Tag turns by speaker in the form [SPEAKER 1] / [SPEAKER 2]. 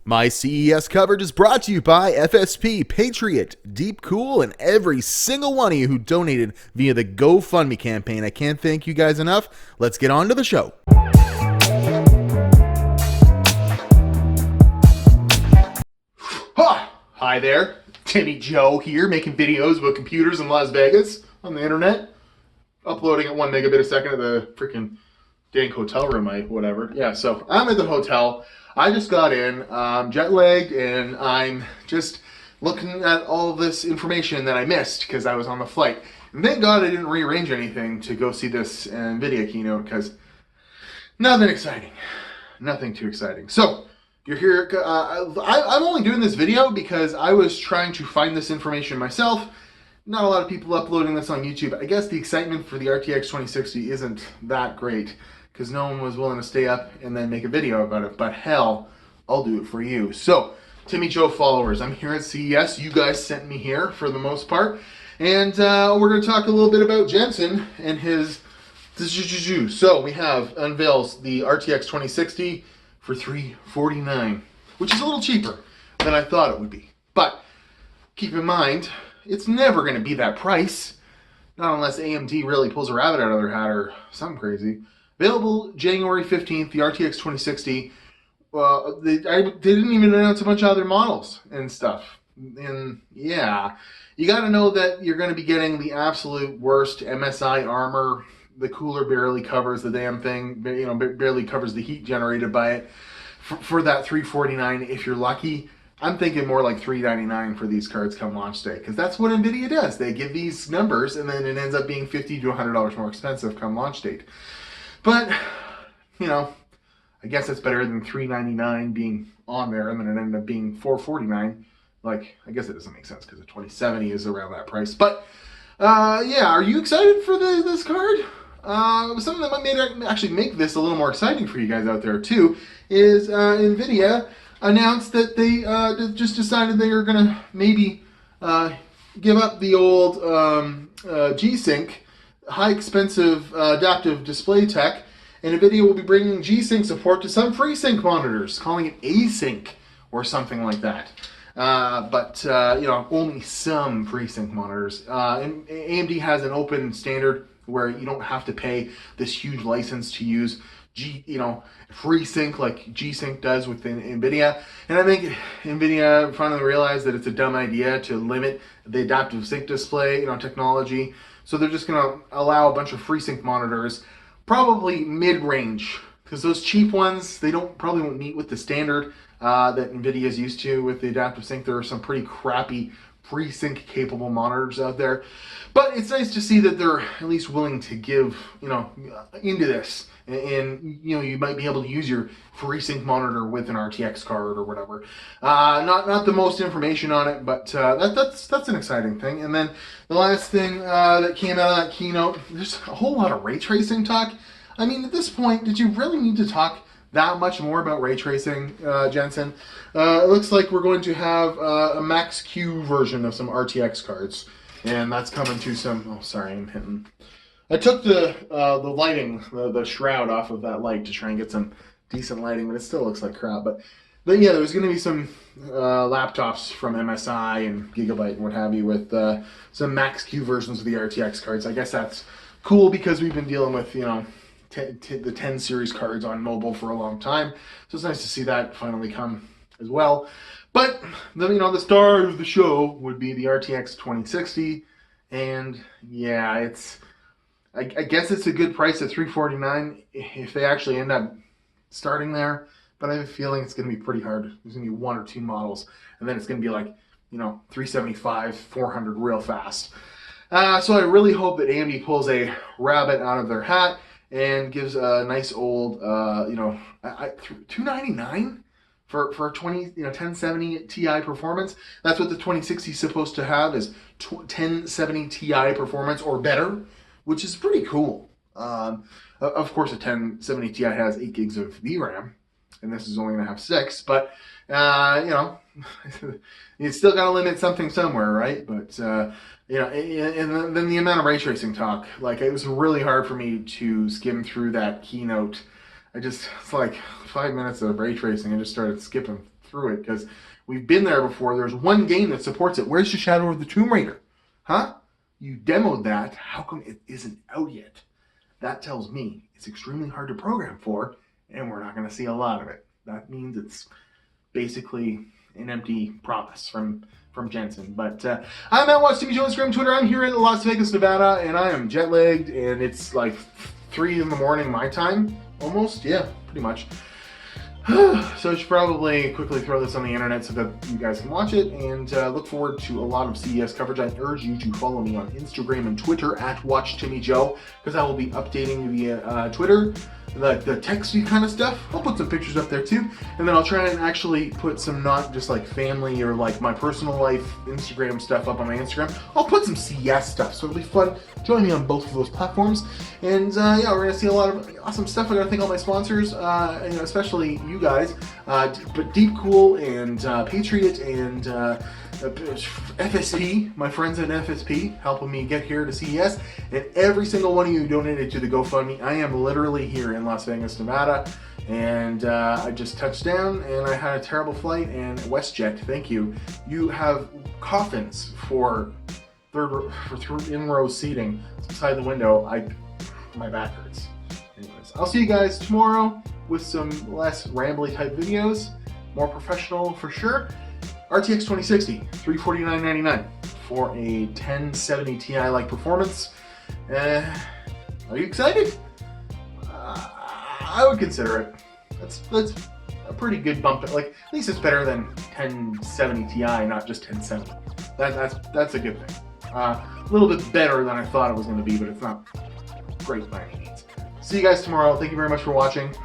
[SPEAKER 1] My CES coverage is brought to you by FSP, Patriot, Deep Cool, and every single one of you who donated via the GoFundMe campaign. I can't thank you guys enough. Let's get on to the show. Hi there, Timmy Joe here, making videos about computers in Las Vegas on the internet. Uploading at 1 megabit a second at the freaking dank hotel room, whatever. Yeah, so I'm at the hotel. I just got in, jet lagged, and I'm just looking at all of this information that I missed because I was on the flight. And thank God I didn't rearrange anything to go see this Nvidia keynote because nothing exciting. Nothing too exciting. So, you're here. I'm only doing this video because I was trying to find this information myself. Not a lot of people uploading this on YouTube. I guess the excitement for the RTX 2060 isn't that great because no one was willing to stay up and then make a video about it. But hell, I'll do it for you. So, Timmy Joe followers, I'm here at CES. You guys sent me here for the most part. And we're going to talk a little bit about Jensen and his... So, we have unveils the RTX 2060 for $349, which is a little cheaper than I thought it would be. But keep in mind, it's never going to be that price, not unless AMD really pulls a rabbit out of their hat or something crazy. Available January 15th, the RTX 2060. They didn't even announce a bunch of other models and stuff. And yeah, you got to know that you're going to be getting the absolute worst MSI armor. The cooler barely covers the damn thing, you know, barely covers the heat generated by it. For that $349, if you're lucky, I'm thinking more like $399 for these cards come launch day, because that's what Nvidia does. They give these numbers, and then it ends up being $50 to $100 more expensive come launch date. But, you know, I guess it's better than $399 being on there, and then it ended up being $449. Like, I guess it doesn't make sense, because the 2070 is around that price. But, yeah, are you excited for this card? Something that might actually make this a little more exciting for you guys out there too is Nvidia announced that they just decided they are going to maybe give up the old Gsync, high expensive adaptive display tech, and Nvidia will be bringing Gsync support to some Freesync monitors, calling it Async or something like that. But you know, only some Freesync monitors. And AMD has an open standard where you don't have to pay this huge license to use Freesync like Gsync does within Nvidia. And I think Nvidia finally realized that it's a dumb idea to limit the adaptive sync display, technology. So they're just going to allow a bunch of Freesync monitors, probably mid-range, because those cheap ones, they probably won't meet with the standard that Nvidia is used to with the adaptive sync. There are some pretty crappy FreeSync capable monitors out there, but it's nice to see that they're at least willing to give into this, and you might be able to use your FreeSync monitor with an RTX card or whatever. Not the most information on it, but that's an exciting thing. And then the last thing that came out of that keynote, there's a whole lot of ray tracing talk. I mean, at this point, did you really need to talk that much more about ray tracing, Jensen? It looks like we're going to have a Max Q version of some RTX cards, and that's coming to some. Oh, sorry, I'm hitting. I took the lighting, the shroud off of that light to try and get some decent lighting, but it still looks like crap. But yeah, there's going to be some laptops from MSI and Gigabyte and what have you with some Max Q versions of the RTX cards. I guess that's cool because we've been dealing with the 10 series cards on mobile for a long time, so it's nice to see that finally come as well. But the star of the show would be the RTX 2060, and yeah, I guess it's a good price at $349 if they actually end up starting there. But I have a feeling it's going to be pretty hard. There's going to be one or two models, and then it's going to be like $375, $400 real fast. So I really hope that AMD pulls a rabbit out of their hat and gives a nice old, $299 for 1070 Ti performance. That's what the 2060 is supposed to have, is 1070 Ti performance or better, which is pretty cool. Of course, a 1070 Ti has 8 gigs of VRAM, and this is only going to have 6. But you still got to limit something somewhere, right? But and then the amount of ray tracing talk, like, it was really hard for me to skim through that keynote. It's like 5 minutes of ray tracing. I just started skipping through it because we've been there before. There's one game that supports it. Where's the Shadow of the Tomb Raider? Huh? You demoed that. How come it isn't out yet? That tells me it's extremely hard to program for, and we're not going to see a lot of it. That means it's basically an empty promise from Jensen. But I'm at Watch Timmy Joe on Instagram, Twitter. I'm here in Las Vegas, Nevada, and I am jet lagged, and it's like 3 in the morning my time, almost. Yeah, pretty much. So I should probably quickly throw this on the internet so that you guys can watch it, and look forward to a lot of CES coverage. I urge you to follow me on Instagram and Twitter at WatchTimmyJoe, because I will be updating via Twitter the texty kind of stuff. I'll put some pictures up there too, and then I'll try and actually put some not just like family or like my personal life Instagram stuff up on my Instagram. I'll put some CES stuff, so it'll be fun. Join me on both of those platforms, and yeah, we're gonna see a lot of awesome stuff. I gotta thank all my sponsors, especially you guys, but Deep Cool and Patriot and FSP, my friends at FSP, helping me get here to CES, and every single one of you donated to the GoFundMe. I am literally here in Las Vegas, Nevada, and I just touched down, and I had a terrible flight, and WestJet, thank you. You have coffins for in-row seating beside the window. My back hurts. Anyways, I'll see you guys tomorrow with some less rambly type videos, more professional for sure. RTX 2060, $349.99 for a 1070 Ti-like performance. Are you excited? I would consider it. That's a pretty good bump. Like, at least it's better than 1070 Ti, not just 1070. That's a good thing. A little bit better than I thought it was going to be, but it's not great by any means. See you guys tomorrow. Thank you very much for watching.